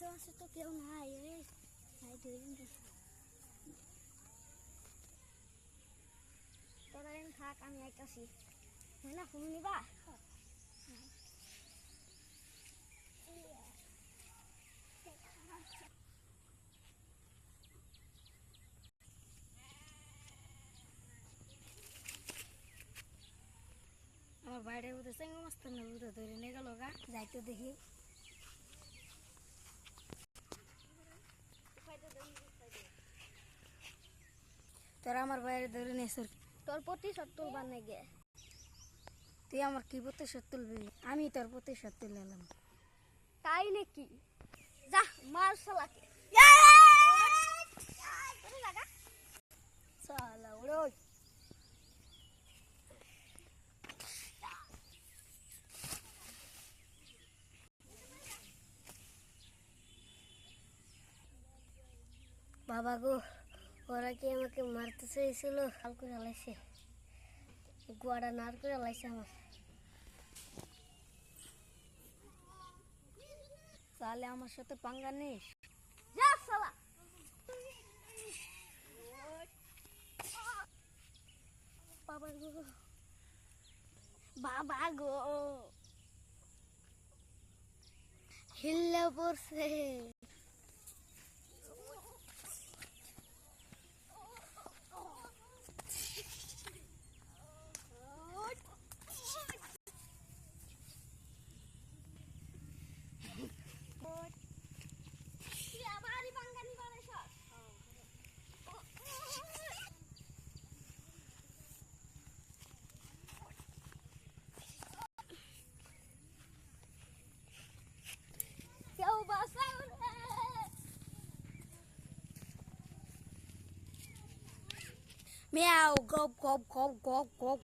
আশেপাশে তো কেউ নাই রে। তোরা থাক, আমি আইতাছি। না ফোন নিবা? আমার বাইরের মধ্যে চেঙ্গা মাছ তো ধরে নিয়ে গেল গা, যাইতে দেখি। তোরা আমার বাইরে ধরে নিয়েছ, তোর প্রতিশোধ তুলবার নাকি? তুই আমার কি প্রতিশোধ তুলবি? আমি তোর প্রতিশোধ তুললাম। তাই নাকি? যা মার শালাকে। শালা ওরে বাবা গো, ওরা কি আমাকে মারতে চাইছিল? হাল করে লাইছে, গোয়াটা নার করে লাইছে আমার। তাহলে আমার সাথে পাঙ্গা নিস? যা শালা। বাবা গো, বাবা গো, হিল্লা পড়ছে। Meow, go, go, go, go, go.